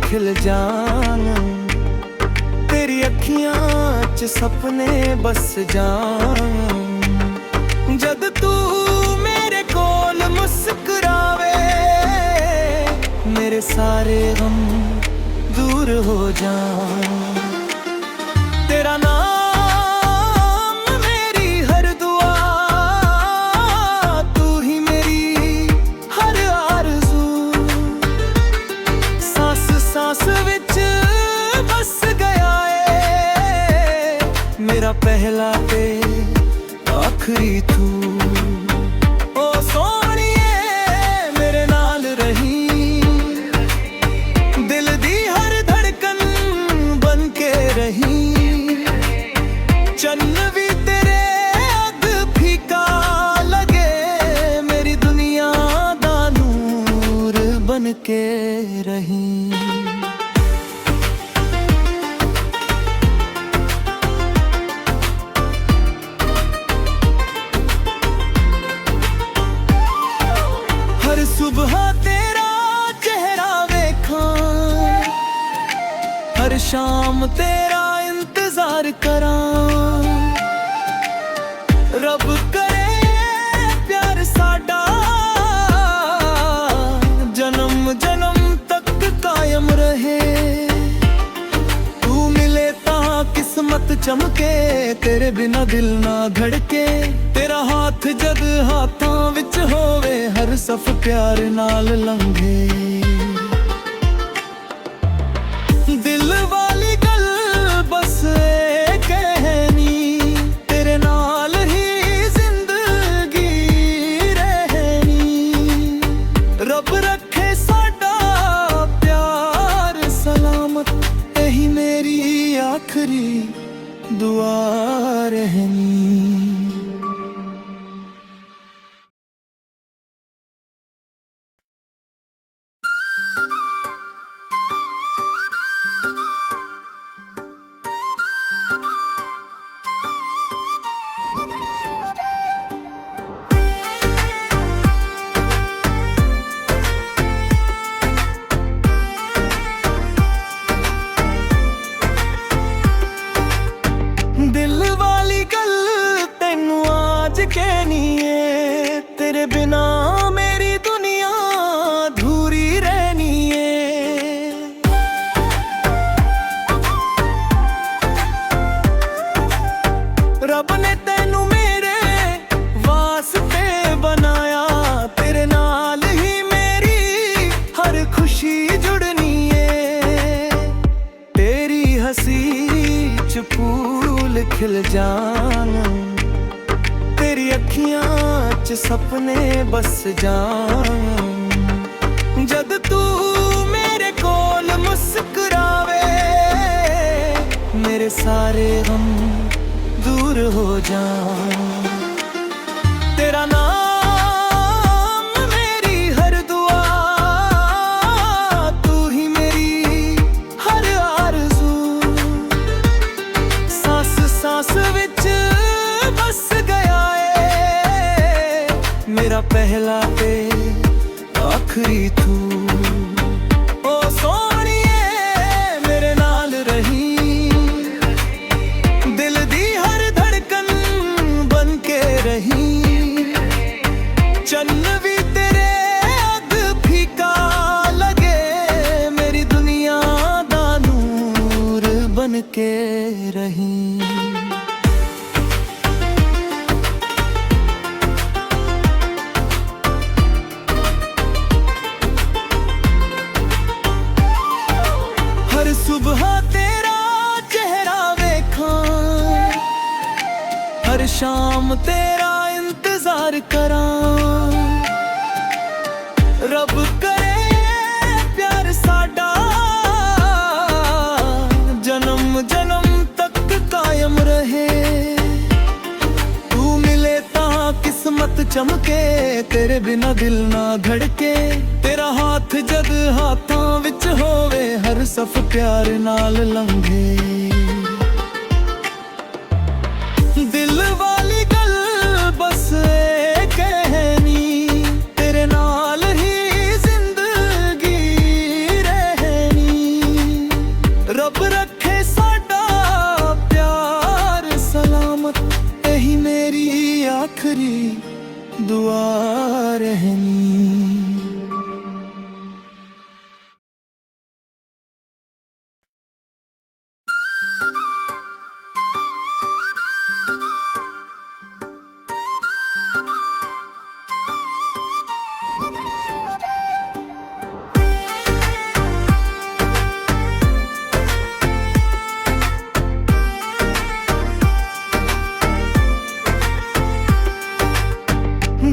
खिल जान, तेरी अखियां च सपने बस जान। जद तू मेरे कोल मुस्कुरावे, मेरे सारे गम दूर हो जान। तेरा नाम मेरी हर दुआ, तू ही मेरी हर आरज़ू। सांस सांस विच बस गया है मेरा पहला ते आखिरी तू। ओ सोहणिए मेरे नाल रही, दिल दी हर धड़कन बन के रही। चन्न भी तेरे अग फीका लगे, मेरी दुनिया दा नूर बन के रही। हर सुबह तेरा चेहरा वेखां, हर शाम तेरा इंतजार करां। रब करे प्यार साडा जन्म जन्म तक कायम रहे। तू मिले तां किस्मत चमके, तेरे बिना दिल ना धड़के। तेरा हाथ जद हाथां विच होवे, हर सफ प्यार नाल लंघे। दिल वाली गल बस ए कहनी, तेरे नाल ही जिंदगी रहनी। रब रखे साडा प्यार सलामत, यही मेरी आखिरी दुआ रहनी। दिल वाली गल तेनू आज कहनी है, तेरे बिना मेरी दुनिया अधूरी रहनी है। रब ने तेनू मेरे वास्ते बनाया, तेरे नाल ही मेरी हर खुशी जुड़नी है। तेरी हंसी च फूल खिल जान, तेरी अखियां च सपने बस जान। जद तू मेरे कोल मुस्कुरावे, मेरे सारे गम दूर हो जान। तेरा नाम मेरी हर दुआ, तू ही मेरी हर आरज़ू। सांस सांस विच बस गया है मेरा पहला ते आखिरी तू। ओ सोहणिए मेरे नाल रही, दिल दी हर धड़कन बन के रही। चन्न भी तेरे अग फीका लगे, मेरी दुनिया दा नूर बन के रही। हर सुबह तेरा चेहरा वेखां, हर शाम तेरा इंतजार करां। रब करे प्यार साडा जन्म जन्म तक कायम रहे। तू मिले तां किस्मत चमके, तेरे बिना दिल ना धड़के। तेरा हाथ जद हाथां विच होवे, हर सफ प्यार नाल लंघे। दिल वाली गल बस ए कहनी, तेरे नाल ही जिंदगी रहनी। आखिरी दुआ रहनी।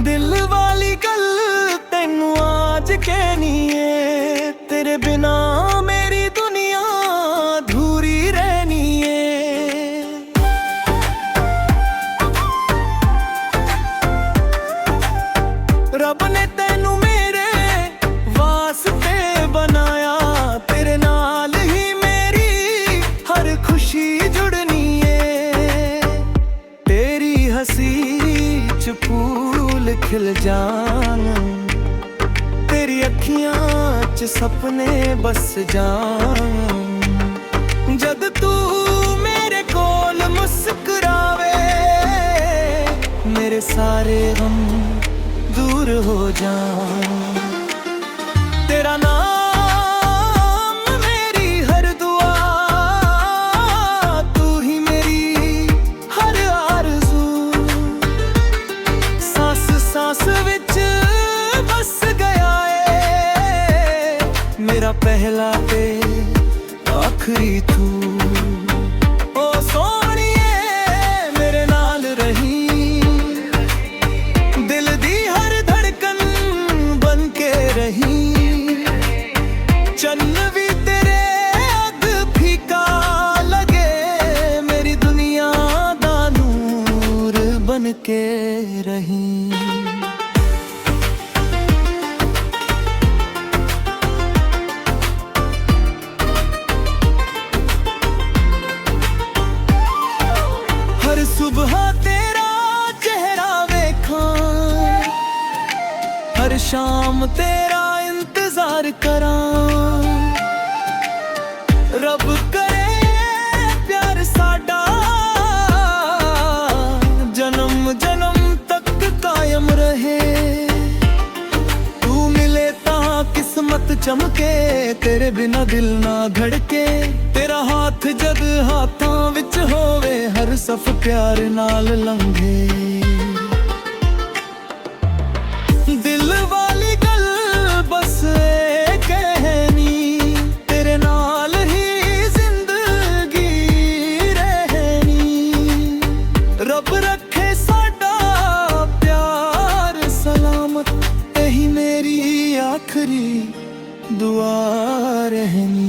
दिल वाली गल तेनू आज कहनी है, तेरे बिना मेरी दुनिया अधूरी रहनी है। रब ने तेनू मेरे वास्ते बनाया, तेरे नाल ही मेरी हर खुशी जुड़नी है। तेरी हंसी च फूल खिल जान, तेरी अखियां च सपने बस जान। जद तू मेरे कोल मुस्कुरावे, मेरे सारे गम दूर हो जान। तेरा नाम मेरी हर दुआ, तू ही मेरी हर आरज़ू। सांस सांस विच बस गया है, मेरा पहला ते आखिरी तू। ओ सोहणीए मेरे नाल रही, दिल दी हर धड़कन बन के रही। चन्न भी तेरे अग फीका लगे, मेरी दुनिया दा नूर बन के रही। हर सुबह तेरा चेहरा वेखां, हर शाम तेरा इंतजार करां। रब करे प्यार साडा जन्म जन्म तक कायम रहे। तू मिले तां किस्मत चमके, तेरे बिना दिल ना धड़के। तेरा हाथ जद हाथां विच होवे, हर सफ प्यार नाल लंघे। दिल वाली गल बस ए कहनी, तेरे नाल ही जिंदगी रहनी। रब रखे साडा प्यार सलामत, यही मेरी आखिरी दुआ रहनी।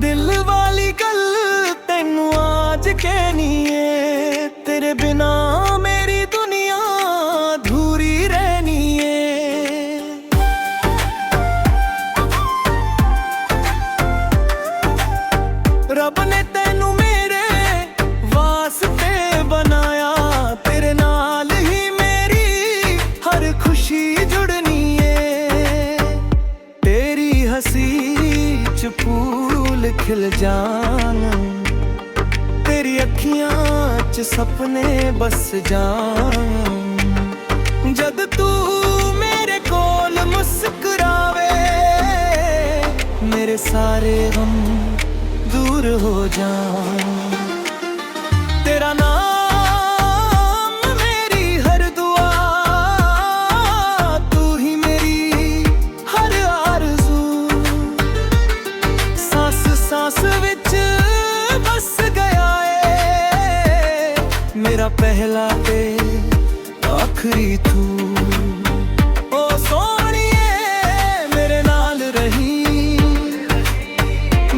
दिल वाली गल तेनू आज कहनी है, तेरे बिना मेरी दुनिया अधूरी रहनी है। रब ने तेनू मेरे वास्ते बनाया, तेरे नाल ही मेरी हर खुशी जुड़नी है। तेरी हंसी च फूल खिल जान, तेरी अखियां च सपने बस जान। जद तू मेरे कोल मुस्कुरावे, मेरे सारे गम दूर हो जान। तेरा नाम मेरी हर दुआ, तू ही मेरी हर आरज़ू। सांस सांस विच बस गया है, मेरा पहला ते आखिरी तू। ओ सोहणीए मेरे नाल रही,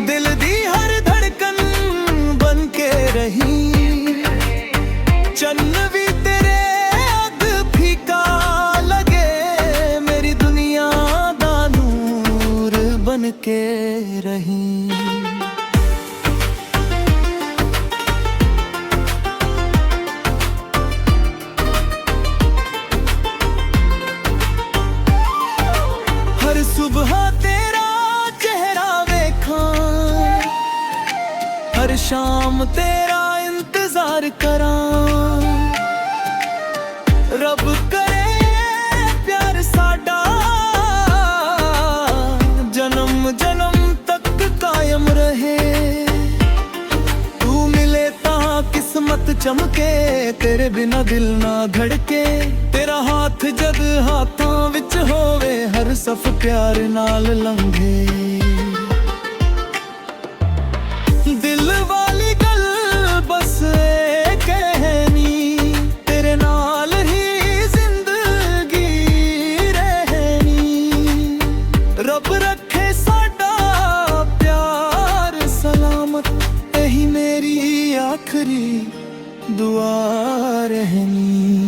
दिल दी हर धड़कन बन के रही। के रही। हर सुबह तेरा चेहरा वेखा, हर शाम तेरा इंतजार करा। रब करे प्यार साडा जन्म जन्म तक कायम रहे। तू मिले ता किस्मत चमके, तेरे बिना दिल ना धड़के। तेरा हाथ जद हाथां विच होवे, हर सफ प्यार नाल लंघे। दिल वाली गल बस ए कहनी, तेरे नाल ही जिंदगी रहनी। रब रखे साडा प्यार सलामत, यही मेरी आखिरी दुआ रहनी।